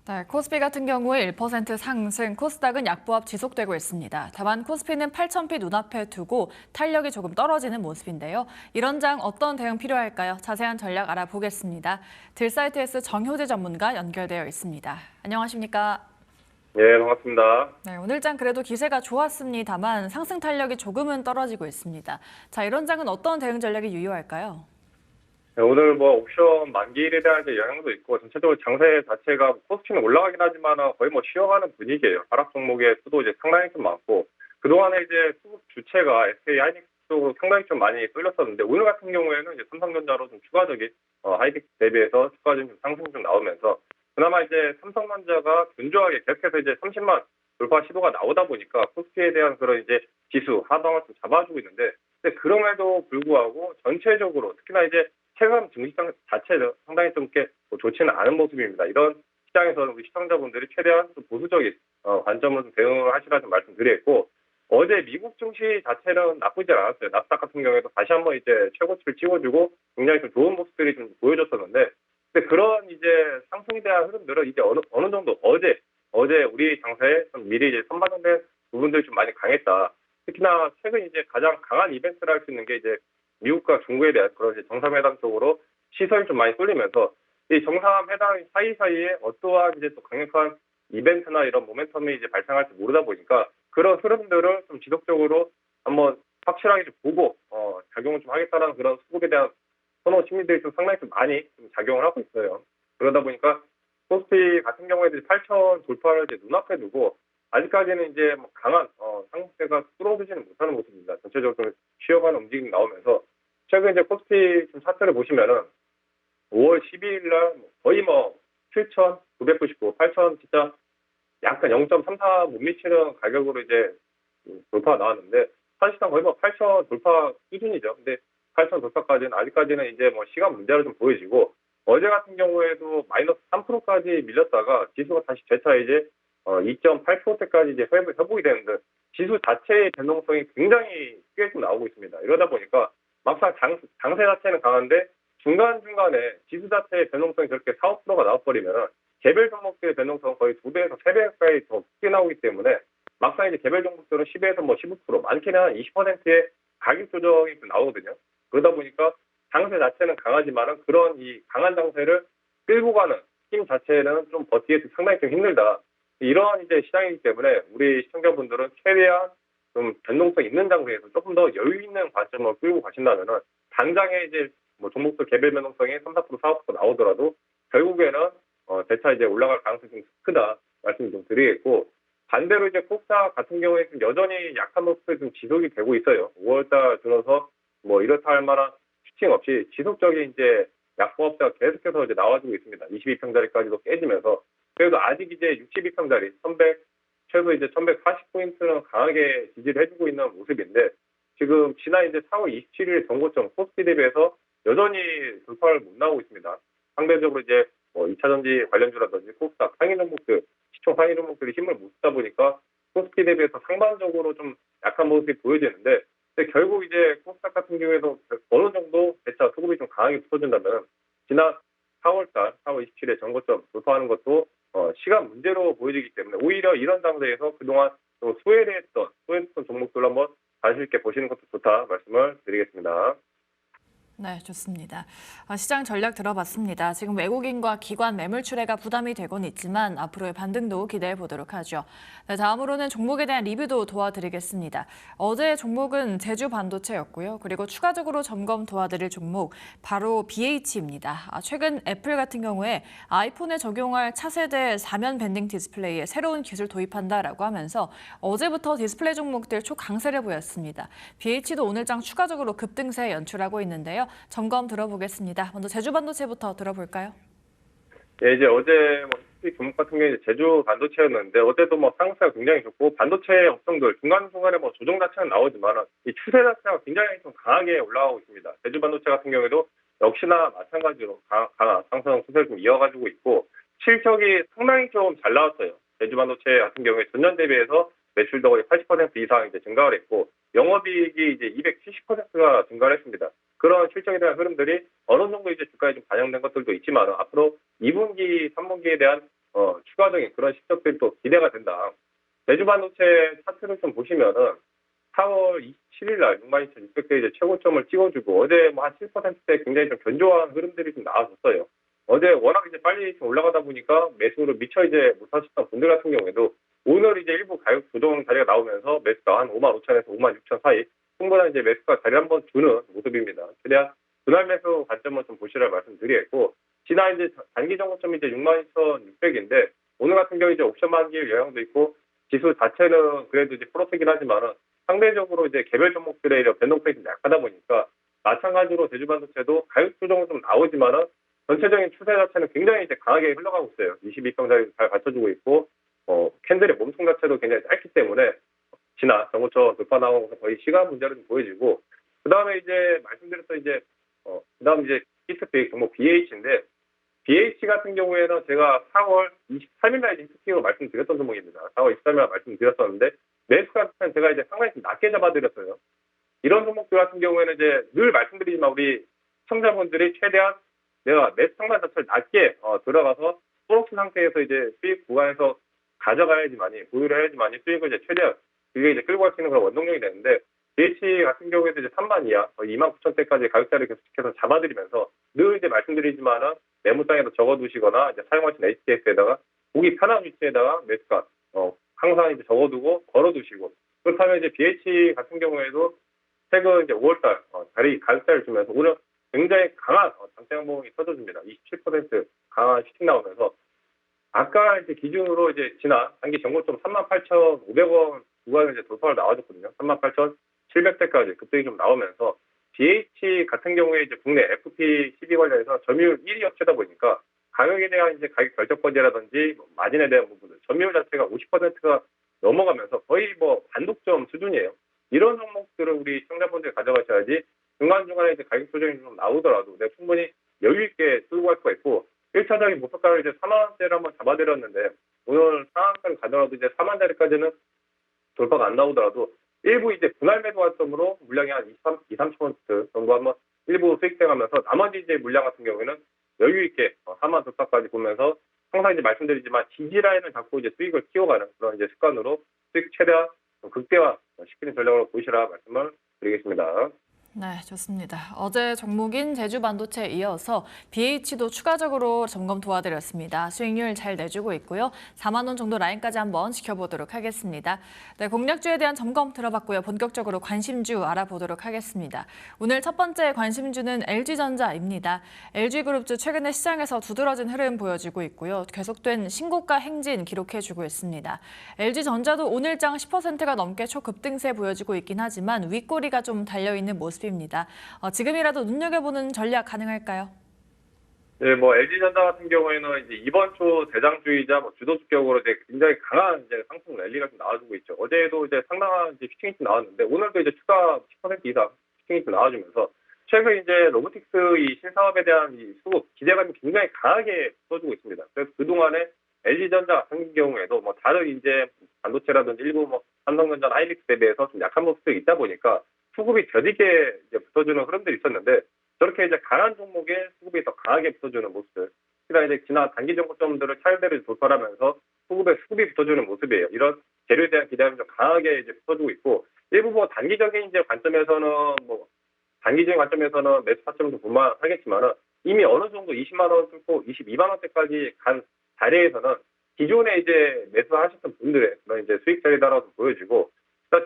네, 코스피 같은 경우에 1% 상승, 코스닥은 약보합 지속되고 있습니다. 다만 코스피는 8,000피 눈앞에 두고 탄력이 조금 떨어지는 모습인데요. 이런 장 어떤 대응 필요할까요? 자세한 전략 알아보겠습니다. 들사이트S 정효재 전문가 연결되어 있습니다. 안녕하십니까? 예, 반갑습니다. 네, 오늘 장 그래도 기세가 좋았습니다만 상승 탄력이 조금은 떨어지고 있습니다. 자, 이런 장은 어떤 대응 전략이 유효할까요? 네, 오늘 옵션 만기일에 대한 이제 영향도 있고, 전체적으로 장세 자체가 코스피는 올라가긴 하지만 거의 쉬어가는 분위기예요. 하락 종목의 수도 이제 상당히 좀 많고, 그동안에 이제 수급 주체가 SK 하이닉스 쪽으로 상당히 좀 많이 끌렸었는데, 오늘 같은 경우에는 이제 삼성전자로 좀 추가적인, 하이닉스 대비해서 추가적인 좀 상승 좀 나오면서, 그나마 이제 삼성전자가 견조하게 계속해서 이제 30만 돌파 시도가 나오다 보니까 코스피에 대한 그런 이제 지수 하방을 좀 잡아주고 있는데, 근데 그럼에도 불구하고 전체적으로 특히나 이제 체감 증시장 자체는 상당히 좀 이렇게 좋지는 않은 모습입니다. 이런 시장에서는 우리 시청자분들이 최대한 좀 보수적인 관점으로 대응을 하시라 좀 말씀드리겠고, 어제 미국 증시 자체는 나쁘지 않았어요. 나스닥 같은 경우에도 다시 한번 이제 최고치를 찍어주고 굉장히 좀 좋은 모습들이 좀 보여줬었는데, 근데 그런 이제 상승에 대한 흐름들은 이제 어느 정도 어제 우리 장세에 좀 미리 이제 선반영된 부분들이 좀 많이 강했다. 특히나 최근 이제 가장 강한 이벤트를 할 수 있는 게 이제 미국과 중국에 대한 그런 이제 정상회담 쪽으로 시선이 좀 많이 쏠리면서 이 정상회담 사이사이에 어떠한 이제 또 강력한 이벤트나 이런 모멘텀이 이제 발생할지 모르다 보니까 그런 흐름들을 좀 지속적으로 한번 확실하게 좀 보고 작용을 좀 하겠다라는 그런 수급에 대한 선호 심리들이 좀 상당히 좀 많이 좀 작용을 하고 있어요. 그러다 보니까 코스피 같은 경우에도 8천 돌파를 이제 눈앞에 두고 아직까지는 이제 강한 상승세가 뚫어지지는 못하는 모습입니다. 전체적으로 좀 쉬어가는 움직임이 나오면서 최근 이제 코스피 좀 차트를 보시면은 5월 12일 날 거의 7,999, 8,000 진짜 약간 0.34 못 미치는 가격으로 이제 돌파가 나왔는데 사실상 거의 8,000 돌파 수준이죠. 근데 8,000 돌파까지는 아직까지는 이제 시간 문제로 좀 보여지고 어제 같은 경우에도 마이너스 3%까지 밀렸다가 지수가 다시 재차 이제 2.8%대까지 이제 회복이 되는데 지수 자체의 변동성이 굉장히 크게 좀 나오고 있습니다. 이러다 보니까 막상 장세 자체는 강한데 중간중간에 지수 자체의 변동성이 저렇게 4, 5%가 나와버리면 개별 종목들의 변동성은 거의 2배에서 3배 가까이 더 크게 나오기 때문에 막상 이제 개별 종목들은 10에서 15%, 많게는 한 20%의 가격 조정이 나오거든요. 그러다 보니까 장세 자체는 강하지만은 그런 이 강한 장세를 끌고 가는 힘 자체는 좀 버티기 상당히 좀 힘들다. 이러한 이제 시장이기 때문에 우리 시청자분들은 최대한 좀 변동성 있는 장세에서 조금 더 여유 있는 관점을 끌고 가신다면은 당장에 이제 종목들 개별 변동성이 3, 4%, 4, 5% 나오더라도 결국에는 재차 이제 올라갈 가능성이 좀 크다 말씀 좀 드리겠고, 반대로 이제 코스닥 같은 경우에 좀 여전히 약한 모습이 좀 지속이 되고 있어요. 5월달 들어서 이렇다 할 만한 슈팅 없이 지속적인 이제 약보합자가 계속해서 이제 나와주고 있습니다. 22평짜리까지도 깨지면서 그래도 아직 이제 62평짜리 1100 최소 이제 1140포인트는 강하게 지지를 해주고 있는 모습인데 지금 지난 이제 4월 27일 정고점 코스피 대비해서 여전히 돌파를 못 나오고 있습니다. 상대적으로 이제 2차 전지 관련주라든지 코스닥 상위 종목들, 시총 상위 종목들이 힘을 못 쓰다 보니까 코스피 대비해서 상반적으로 좀 약한 모습이 보여지는데, 근데 결국 이제 코스닥 같은 경우에도 어느 정도 대차 수급이 좀 강하게 붙어준다면 지난 4월달 4월 27일 정고점 돌파하는 것도 시간 문제로 보여지기 때문에 오히려 이런 장세에서 그동안 또 소외됐던 종목들로 한번 관심 있게 보시는 것도 좋다 말씀을 드리겠습니다. 네, 좋습니다. 시장 전략 들어봤습니다. 지금 외국인과 기관 매물 출회가 부담이 되곤 있지만 앞으로의 반등도 기대해 보도록 하죠. 네, 다음으로는 종목에 대한 리뷰도 도와드리겠습니다. 어제 종목은 제주 반도체였고요. 그리고 추가적으로 점검 도와드릴 종목 바로 BH입니다. 최근 애플 같은 경우에 아이폰에 적용할 차세대 사면 밴딩 디스플레이에 새로운 기술 도입한다라고 하면서 어제부터 디스플레이 종목들 초강세를 보였습니다. BH도 오늘장 추가적으로 급등세 연출하고 있는데요. 점검 들어보겠습니다. 먼저 제주반도체부터 들어볼까요? 예, 이제 어제 수익 종목 같은 경우에 제주 반도체였는데 어제도 상승세가 굉장히 좋고 반도체 업종들 중간중간에 조정 자체는 나오지만 이 추세 자체가 굉장히 좀 강하게 올라가고 있습니다. 제주 반도체 같은 경우에도 역시나 마찬가지로 강한 상승 추세를 좀 이어가지고 있고 실적이 상당히 좀 잘 나왔어요. 제주 반도체 같은 경우에 전년 대비해서 매출도 거의 80% 이상 이제 증가를 했고 영업이익이 이제 270%가 증가를 했습니다. 그런 실적에 대한 흐름들이 어느 정도 이제 주가에 좀 반영된 것들도 있지만 앞으로 2분기, 3분기에 대한 추가적인 그런 실적들이 또 기대가 된다. 제주반도체 차트를 좀 보시면은 4월 27일 날 62,600대 이제 최고점을 찍어주고 어제 뭐 한 7%대 굉장히 좀 견조한 흐름들이 좀 나왔었어요. 어제 워낙 이제 빨리 좀 올라가다 보니까 매수를 미처 이제 못하셨던 분들 같은 경우에도 오늘 이제 일부 가격 조정 자리가 나오면서 매수가 한 55,000에서 56,000 사이 충분한 이제 매수가 자리 한번 주는 모습입니다. 최대한 분할 매수 관점을 좀 보시라 말씀드리겠고, 지난 이제 단기 정고점이 이제 62,600인데 오늘 같은 경우 이제 옵션 만기일 영향도 있고 지수 자체는 그래도 이제 플러스긴 하지만은 상대적으로 이제 개별 종목들의 이런 변동폭이 좀 약하다 보니까 마찬가지로 제주반도체도 가격 조정은 좀 나오지만은 전체적인 추세 자체는 굉장히 이제 강하게 흘러가고 있어요. 22평짜리 잘 받쳐주고 있고, 캔들의 몸통 자체도 굉장히 짧기 때문에 지난 정고점 돌파 나오면서 거의 시간 문제로 좀 보여지고, 그 다음에 이제 말씀드렸던 이제, 그 다음 이제 히스픽 종목 BH인데, BH 같은 경우에는 제가 4월 23일 날 히스픽으로 말씀드렸던 종목입니다. 4월 23일 날 말씀드렸었는데, 매수가 제가 이제 상당히 좀 낮게 잡아드렸어요. 이런 종목들 같은 경우에는 이제 늘 말씀드리지만 우리 시청자분들이 최대한 내가 매수 상단 자체를 낮게 들어가서 소록스 상태에서 이제 수익 구간에서 가져가야지만이 보유를 해야지만이 수익을 이제 최대한 그게 이제 끌고 갈 수 있는 그런 원동력이 되는데, BH 같은 경우에도 이제 3만 이하 29,000대까지 가격대를 계속해서 잡아드리면서 늘 이제 말씀드리지만은 메모장에도 적어두시거나 이제 사용하신 HTX에다가 보기 편한 위치에다가 매수가 항상 이제 적어두고 걸어두시고, 그렇다면 이제 BH 같은 경우에도 최근 이제 5월달 다리 가격대를 주면서 오늘 굉장히 강한 장대 항봉이 터져줍니다. 27% 강한 슈팅 나오면서 아까 이제 기준으로 이제 지난 단기 정고점 38,500원 구간을 이제 돌파를 나와줬거든요. 38,700대까지 급등이 좀 나오면서 BH 같은 경우에 이제 국내 FP 12 관련해서 점유율 1위 업체다 보니까 가격에 대한 이제 가격 결정권이라든지 마진에 대한 부분들 점유율 자체가 50%가 넘어가면서 거의 뭐 반독점 수준이에요. 이런 종목들을 우리 시청자분들이 가져가셔야지 중간중간에 이제 가격 조정이 좀 나오더라도 내가 충분히 여유 있게 끌고 갈 수가 있고, 1차적인 목표가를 이제 4만 원대를 한번 잡아드렸는데 오늘 상한가를 가더라도 이제 4만 자리까지는 돌파가 안 나오더라도 일부 이제 분할 매도 관점으로 물량이 한 2-3% 정도 한번 일부 수익돼가면서 나머지 이제 물량 같은 경우에는 여유 있게 4만 돌파까지 보면서 항상 이제 말씀드리지만 지지 라인을 잡고 이제 수익을 키워가는 그런 이제 습관으로 수익 최대한 극대화 시키는 전략으로 보시라 말씀을 드리겠습니다. 네, 좋습니다. 어제 종목인 제주반도체에 이어서 BH도 추가적으로 점검 도와드렸습니다. 수익률 잘 내주고 있고요. 4만 원 정도 라인까지 한번 지켜보도록 하겠습니다. 네, 공략주에 대한 점검 들어봤고요. 본격적으로 관심주 알아보도록 하겠습니다. 오늘 첫 번째 관심주는 LG전자입니다. LG그룹주 최근에 시장에서 두드러진 흐름 보여주고 있고요. 계속된 신고가 행진 기록해주고 있습니다. LG전자도 오늘장 10%가 넘게 초급등세 보여주고 있긴 하지만 윗꼬리가 좀 달려있는 모습입니다. 지금이라도 눈여겨보는 전략 가능할까요? 네, 뭐 LG전자 같은 경우에는 이제 이번 주 대장주이자 뭐 주도 주격으로 이제 굉장히 강한 이제 상승 랠리가 좀 나와주고 있죠. 어제도 이제 상당한 이제 슈팅이 좀 나왔는데 오늘도 이제 추가 10% 이상 슈팅이 좀 나와주면서 최근 이제 로보틱스 이 신사업에 대한 이 수급 기대감이 굉장히 강하게 붙어주고 있습니다. 그래서 그동안에 LG전자 같은 경우에도 뭐 다른 이제 반도체라든지 일부 뭐 삼성전자, 하이닉스 대비해서 좀 약한 모습들이 있다 보니까 수급이 더디게 이제 붙어주는 흐름들이 있었는데 저렇게 이제 강한 종목에 수급이 더 강하게 붙어주는 모습들. 그러니까 이제 지난 단기 정고점들을 차례대로 돌파하면서 수급이 붙어주는 모습이에요. 이런 재료에 대한 기대감이 좀 강하게 이제 붙어주고 있고, 일부 뭐 단기적인 이제 관점에서는 매수 타점도 볼만하겠지만은 이미 어느 정도 20만 원 뚫고 22만 원대까지 간 자리에서는 기존에 이제 매수하셨던 분들의 그런 이제 수익 자리다라고 보여지고,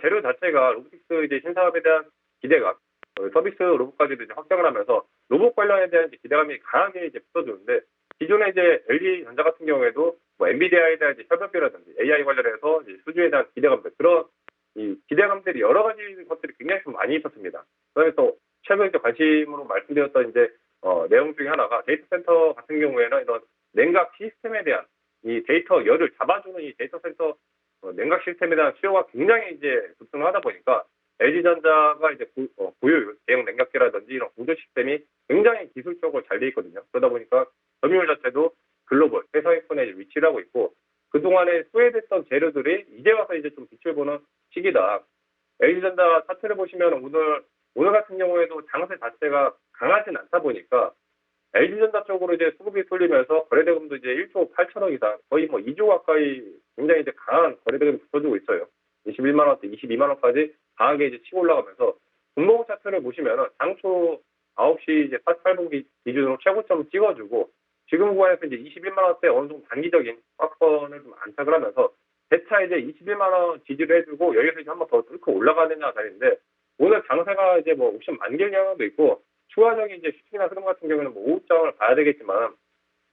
재료 자체가 로보틱스 이제 신사업에 대한 기대감, 서비스 로봇까지도 이제 확장을 하면서 로봇 관련에 대한 이제 기대감이 강하게 이제 붙어주는데, 기존에 이제 LG전자 같은 경우에도 뭐 엔비디아에 대한 이제 협업이라든지 AI 관련해서 이제 수주에 대한 기대감들, 그런 이 기대감들이 여러 가지 것들이 굉장히 좀 많이 있었습니다. 그다음에 또 최근 이제 관심으로 말씀드렸던 이제 내용 중에 하나가 데이터 센터 같은 경우에는 이런 냉각 시스템에 대한 이 데이터 열을 잡아주는 이 데이터 센터 냉각 시스템에 대한 수요가 굉장히 이제 급등을 하다 보니까 LG전자가 이제 고효율 대형 냉각기라든지 이런 공조 시스템이 굉장히 기술적으로 잘 돼 있거든요. 그러다 보니까 점유율 자체도 글로벌 최상위권에 위치를 하고 있고, 그동안에 소외됐던 재료들이 이제 와서 이제 좀 빛을 보는 시기다. LG전자 차트를 보시면 오늘 같은 경우에도 장세 자체가 강하진 않다 보니까 LG전자 쪽으로 이제 수급이 쏠리면서 거래대금도 이제 1조 8천억 이상, 거의 뭐 2조 가까이 굉장히 이제 강한 거래대금이 붙어주고 있어요. 21만 원대, 22만 원까지 강하게 이제 치고 올라가면서 분봉 차트를 보시면은 당초 9시 이제 48분기 기준으로 최고점을 찍어주고 지금 구간에서 이제 21만 원대 어느 정도 단기적인 박스권을 좀 안착을 하면서 대차 이제 21만 원 지지를 해주고 여기서 이제 한 번 더 뚫고 올라가느냐 자리인데 오늘 장세가 이제 뭐 옵션 만기일 영향도 있고 추가적인 이제 슈팅이나 흐름 같은 경우는 뭐 오후장을 봐야 되겠지만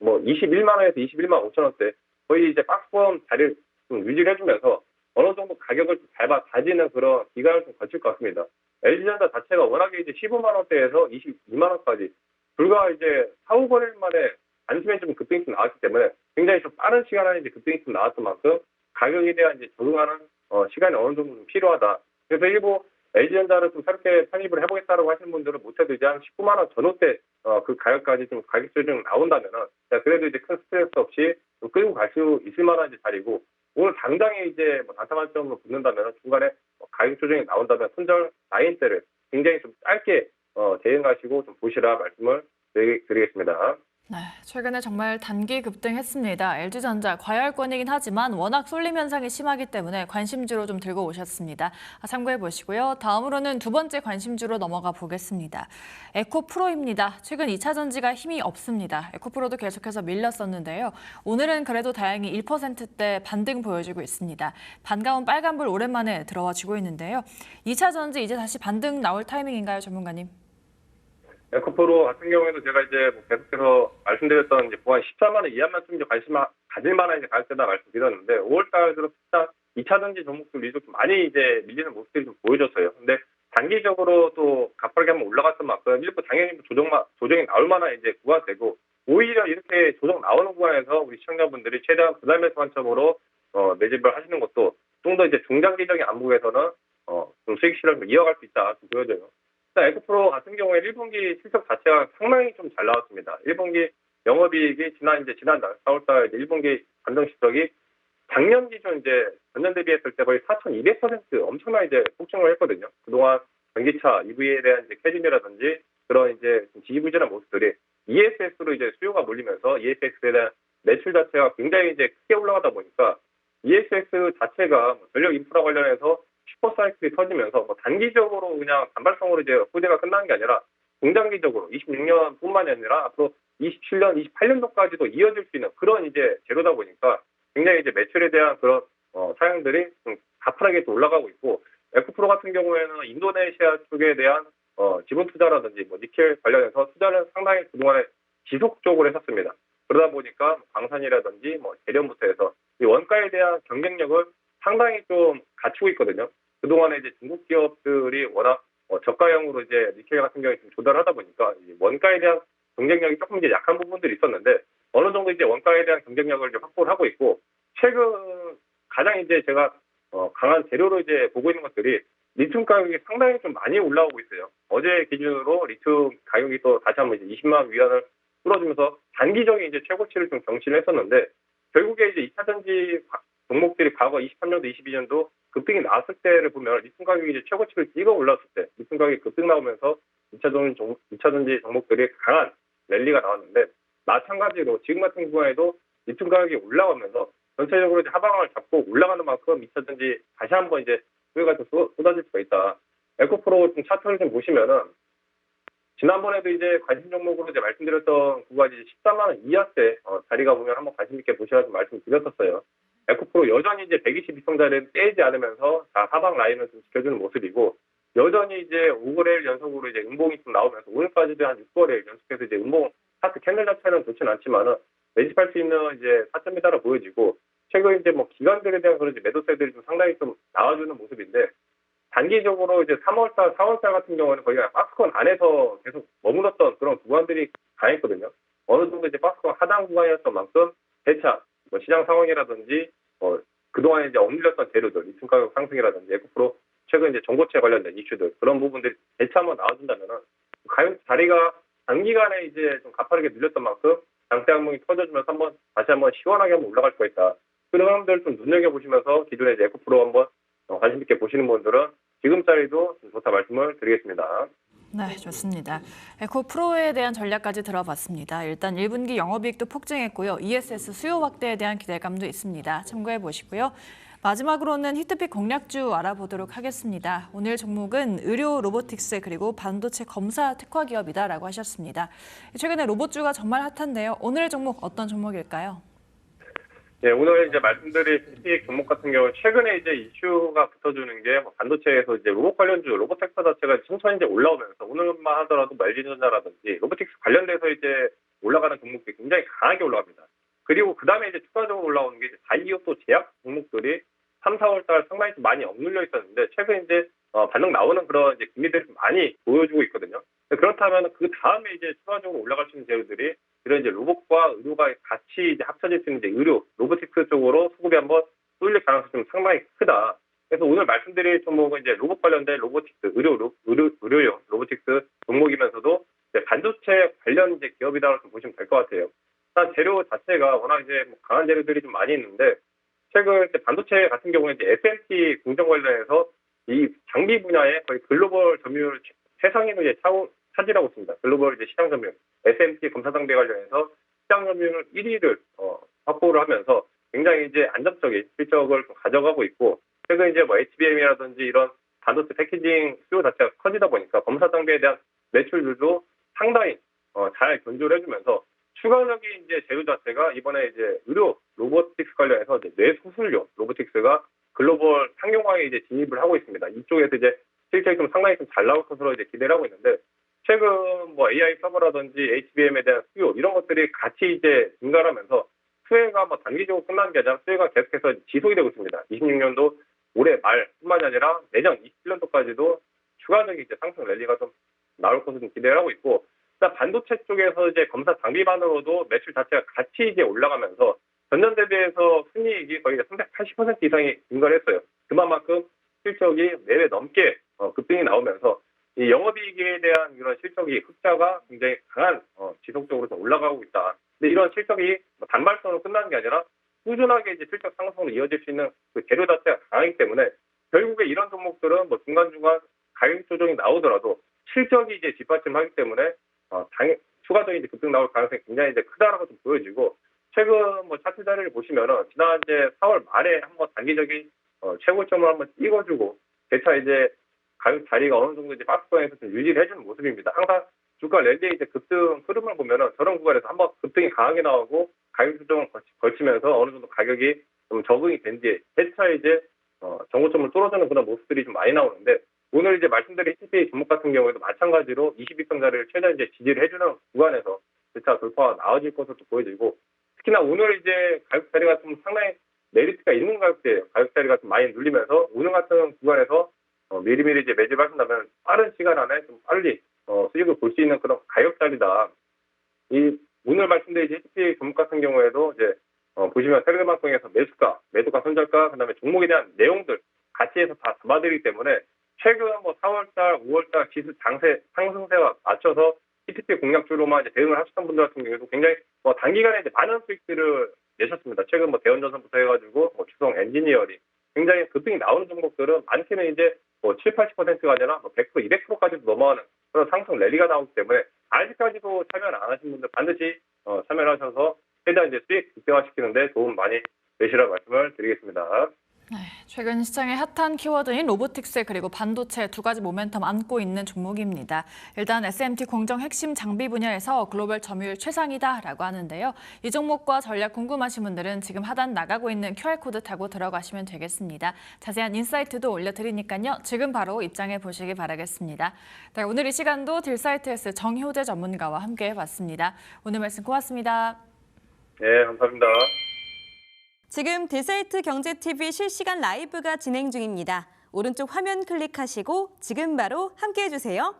뭐 21만 원에서 21만 5천 원대 거의 이제 박스권 자리를 좀 유지를 해주면서 어느 정도 가격을 좀 다지는 그런 기간을 좀 거칠 것 같습니다. LG전자 자체가 워낙에 이제 15만 원대에서 22만 원까지 불과 이제 4, 5거래일 만에 단숨에 좀 급등이 좀 나왔기 때문에 굉장히 좀 빠른 시간 안에 이제 급등이 좀 나왔던 만큼 가격에 대한 이제 적응하는 시간이 어느 정도 좀 필요하다. 그래서 일부 LG전자를 좀 새롭게 편입을 해보겠다라고 하시는 분들은 못해도 이제 한 19만 원 전후대 그 가격까지 좀 가격 조정 나온다면은 그래도 이제 큰 스트레스 없이 좀 끌고 갈 수 있을 만한 이제 자리고 오늘 당장에 이제 뭐 단타 만점으로 붙는다면 중간에 가격 조정이 나온다면 손절 라인대를 굉장히 좀 짧게 대응하시고 좀 보시라 말씀을 드리겠습니다. 네, 최근에 정말 단기 급등했습니다. LG전자 과열권이긴 하지만 워낙 쏠림 현상이 심하기 때문에 관심주로 좀 들고 오셨습니다. 참고해 보시고요. 다음으로는 두 번째 관심주로 넘어가 보겠습니다. 에코프로입니다. 최근 2차 전지가 힘이 없습니다. 에코프로도 계속해서 밀렸었는데요. 오늘은 그래도 다행히 1%대 반등 보여주고 있습니다. 반가운 빨간불 오랜만에 들어와 주고 있는데요. 2차 전지 이제 다시 반등 나올 타이밍인가요, 전문가님? 에코프로 같은 경우에도 제가 이제 뭐 계속해서 말씀드렸던 이제 보안 14만 원 이하만 좀 이제 관심 가질 만한 이제 가격대다 말씀드렸는데 5월달 들어 2차 전지 종목들이 좀 많이 이제 밀리는 모습들이 좀 보여줬어요. 근데 단기적으로 또 가파르게 한번 올라갔던 만큼 일부 당연히 조정이 나올 만한 이제 구간되고 오히려 이렇게 조정 나오는 구간에서 우리 시청자분들이 최대한 부담매수 관점으로 매집을 하시는 것도 좀 더 이제 중장기적인 안목에서는 좀 수익 실험을 이어갈 수 있다 좀 보여져요. 에코프로 같은 경우에 1분기 실적 자체가 상당히 좀 잘 나왔습니다. 1분기 영업이익이 지난달 4월달 1분기 감정 실적이 작년 기준 이제 전년 대비했을 때 거의 4,200% 엄청나게 이제 폭증을 했거든요. 그동안 전기차 EV에 대한 이제 캐즘이라든지 그런 이제 지지부진한 모습들이 ESS로 이제 수요가 몰리면서 ESS에 대한 매출 자체가 굉장히 이제 크게 올라가다 보니까 ESS 자체가 전력 인프라 관련해서 슈퍼사이클이 터지면서 뭐 단기적으로 그냥 단발성으로 이제 호재가 끝나는 게 아니라 중장기적으로 26년뿐만이 아니라 앞으로 27년, 28년도까지도 이어질 수 있는 그런 이제 재료다 보니까 굉장히 이제 매출에 대한 그런 사양들이 좀 가파르게 또 올라가고 있고 에코프로 같은 경우에는 인도네시아 쪽에 대한 지분 투자라든지 뭐 니켈 관련해서 투자를 상당히 그동안에 지속적으로 했었습니다. 그러다 보니까 광산이라든지 뭐 재련부터 해서 이 원가에 대한 경쟁력을 상당히 좀 갖추고 있거든요. 그동안에 이제 중국 기업들이 워낙 저가형으로 이제 니켈 같은 경우에 좀 조달하다 보니까 원가에 대한 경쟁력이 조금 이제 약한 부분들이 있었는데 어느 정도 이제 원가에 대한 경쟁력을 이제 확보를 하고 있고 최근 가장 이제 제가 강한 재료로 이제 보고 있는 것들이 리튬 가격이 상당히 좀 많이 올라오고 있어요. 어제 기준으로 리튬 가격이 또 다시 한번 이제 20만 위안을 뚫어주면서 단기적인 이제 최고치를 좀 경신을 했었는데 결국에 이제 2차 전지 종목들이 과거 23년도, 22년도 급등이 나왔을 때를 보면 리튬 가격이 이제 최고치를 찍어 올랐을 때 리튬 가격이 급등 나오면서 2차 전지 종목들이 강한 랠리가 나왔는데 마찬가지로 지금 같은 구간에도 리튬 가격이 올라가면서 전체적으로 이제 하방을 잡고 올라가는 만큼 2차 전지 다시 한번 이제 수요가 좀 쏟아질 수가 있다. 에코프로 좀 차트를 좀 보시면은 지난번에도 이제 관심 종목으로 이제 말씀드렸던 구간이 14만 원 이하대 자리가 보면 한번 관심 있게 보시라고 말씀드렸었어요. 에코프로 여전히 이제 122선 자리를 떼지 않으면서 하방 라인을 좀 지켜주는 모습이고 여전히 이제 5거래일 연속으로 이제 음봉이 좀 나오면서 오늘까지도 한 6거래일 연속해서 이제 음봉 차트 캔들 자체는 좋지는 않지만은 매집할 수 있는 이제 타점이다라 보여지고 최근 이제 뭐 기관들에 대한 그런 이제 매도세들이 좀 상당히 좀 나와주는 모습인데 단기적으로 이제 3월달, 4월달 같은 경우는 거의 박스권 안에서 계속 머물렀던 그런 구간들이 강했거든요. 어느 정도 이제 박스권 하단 구간이었던 만큼 대차, 뭐 시장 상황이라든지 그동안 이제 억눌렸던 재료들, 리튬 가격 상승이라든지 에코프로 최근 이제 정보체 관련된 이슈들 그런 부분들이 대차 한번 나와준다면은 가격 자리가 단기간에 이제 좀 가파르게 늘렸던 만큼 장대 항목이 터져주면서 다시 한번 시원하게 한번 올라갈 수가 있다. 그런 흐름들 좀 눈여겨보시면서 기존에 이제 에코프로 한번 관심 있게 보시는 분들은 지금 자리도 좀 좋다 말씀을 드리겠습니다. 네, 좋습니다. 에코프로에 대한 전략까지 들어봤습니다. 일단 1분기 영업이익도 폭증했고요. ESS 수요 확대에 대한 기대감도 있습니다. 참고해 보시고요. 마지막으로는 히트픽 공략주 알아보도록 하겠습니다. 오늘 종목은 의료 로보틱스 그리고 반도체 검사 특화 기업이다라고 하셨습니다. 최근에 로봇주가 정말 핫한데요. 오늘 종목 어떤 종목일까요? 네, 오늘 이제 말씀드릴 CPX 종목 같은 경우 최근에 이제 이슈가 붙어주는 게 반도체에서 이제 로봇 관련주, 로봇 섹터 자체가 천천히 이제 올라오면서 오늘만 하더라도 LG전자라든지 로보틱스 관련돼서 이제 올라가는 종목들이 굉장히 강하게 올라갑니다. 그리고 그 다음에 이제 추가적으로 올라오는 게 이제 다이오 또 제약 종목들이 3, 4월 달 상당히 좀 많이 억눌려 있었는데 최근 이제 반등 나오는 그런 이제 기미들이 좀 많이 보여주고 있거든요. 그렇다면 그 다음에 이제 추가적으로 올라갈 수 있는 재료들이 이런 이제 로봇과 의료가 같이 이제 합쳐질 수 있는 이제 의료, 로보틱스 쪽으로 수급이 한번 쏠릴 가능성이 좀 상당히 크다. 그래서 오늘 말씀드릴 종목은 이제 로봇 관련된 로보틱스, 의료용 로보틱스 종목이면서도 이제 반도체 관련 이제 기업이라고 좀 보시면 될 것 같아요. 일단 재료 자체가 워낙 이제 강한 재료들이 좀 많이 있는데 최근 이제 반도체 같은 경우에 이제 SMT 공정 관련해서 이 장비 분야에 거의 글로벌 점유율 최상위를 이제 차지하고 있습니다. 글로벌 이제 시장 점유율, SMT 검사 장비 관련해서 시장 점유율 1위를 확보를 하면서 굉장히 이제 안정적인 실적을 좀 가져가고 있고 최근 이제 뭐 HBM이라든지 이런 반도체 패키징 수요 자체가 커지다 보니까 검사 장비에 대한 매출률도 상당히 잘 견조를 해주면서 추가적인 이제 재료 자체가 이번에 이제 의료 로보틱스 관련해서 이제 뇌수술용 로보틱스가 글로벌 상용화에 이제 진입을 하고 있습니다. 이쪽에서 이제 실적이 좀 상당히 좀 잘 나올 것으로 이제 기대를 하고 있는데 최근 뭐 AI 서버라든지 HBM에 대한 수요 이런 것들이 같이 이제 증가하면서 수혜가 뭐 단기적으로 끝나는 게 아니라 수혜가 계속해서 지속이 되고 있습니다. 26년도 올해 말뿐만이 아니라 내년 27년도까지도 추가적인 이제 상승 랠리가 좀 나올 것으로 좀 기대를 하고 있고 일단 반도체 쪽에서 이제 검사 장비만으로도 매출 자체가 같이 이제 올라가면서 전년 대비해서 순이익이 거의 380% 이상이 증가를 했어요. 그만큼 실적이 4배 넘게 급등이 나오면서 이 영업이익에 대한 이런 실적이 흑자가 굉장히 강한 지속적으로 좀 올라가고 있다. 근데 이런 실적이 단발성으로 끝나는 게 아니라 꾸준하게 이제 실적 상승으로 이어질 수 있는 그 재료 자체가 강하기 때문에 결국에 이런 종목들은 뭐 중간중간 가격 조정이 나오더라도 실적이 이제 뒷받침하기 때문에 추가적인 이제 급등 나올 가능성이 굉장히 이제 크다라고 좀 보여지고 최근 뭐 차트 자리를 보시면은 지난 이제 4월 말에 한번 단기적인 최고점을 한번 찍어주고 재차 이제 가격 자리가 어느 정도 이제 박스권에서 좀 유지를 해주는 모습입니다. 항상 주가 랠리의 이제 급등 흐름을 보면은 저런 구간에서 한번 급등이 강하게 나오고 가격 조정을 거치면서 어느 정도 가격이 좀 적응이 된 뒤에 재차 이제 정고점을 뚫어주는 그런 모습들이 좀 많이 나오는데 오늘 이제 말씀드린 CPA 종목 같은 경우에도 마찬가지로 22평 자리를 최대 이제 지지를 해주는 구간에서 재차 돌파가 나아질 것으로 보여지고 특히나 오늘 이제 가격 자리가 좀 상당히 메리트가 있는 가격대예요. 가격 자리가 좀 많이 눌리면서 오늘 같은 구간에서 미리미리 이제 매집하신다면 빠른 시간 안에 좀 빨리 수익을 볼 수 있는 그런 가격 자리다. 이 오늘 말씀드린 HPA 종목 같은 경우에도 이제 보시면 텔레그램 통해서 매수가, 손절가, 그다음에 종목에 대한 내용들 같이 해서 다 잡아드리기 때문에 최근 뭐 4월달, 5월달 지수 장세 상승세와 맞춰서 HPA 공략주로만 이제 대응을 하셨던 분들 같은 경우에도 굉장히 단기간에 이제 많은 수익들을 내셨습니다. 최근 뭐 대원전선부터 해가지고 주성 엔지니어링 굉장히 급등이 나오는 종목들은 많게는 이제 7, 80%가 아니라 100%, 200%까지도 넘어가는 그런 상승 랠리가 나오기 때문에 아직까지도 참여를 안 하신 분들 반드시 참여를 하셔서 최대한 이제 수익 극대화시키는데 도움 많이 되시라고 말씀을 드리겠습니다. 네, 최근 시장의 핫한 키워드인 로보틱스 그리고 반도체 두 가지 모멘텀 안고 있는 종목입니다. 일단 SMT 공정 핵심 장비 분야에서 글로벌 점유율 최상이다라고 하는데요. 이 종목과 전략 궁금하신 분들은 지금 하단 나가고 있는 QR코드 타고 들어가시면 되겠습니다. 자세한 인사이트도 올려드리니까요. 지금 바로 입장해 보시기 바라겠습니다. 네, 오늘 이 시간도 딜사이트S 정효재 전문가와 함께 해봤습니다. 오늘 말씀 고맙습니다. 네, 감사합니다. 지금 딜사이트 경제TV 실시간 라이브가 진행 중입니다. 오른쪽 화면 클릭하시고 지금 바로 함께해 주세요.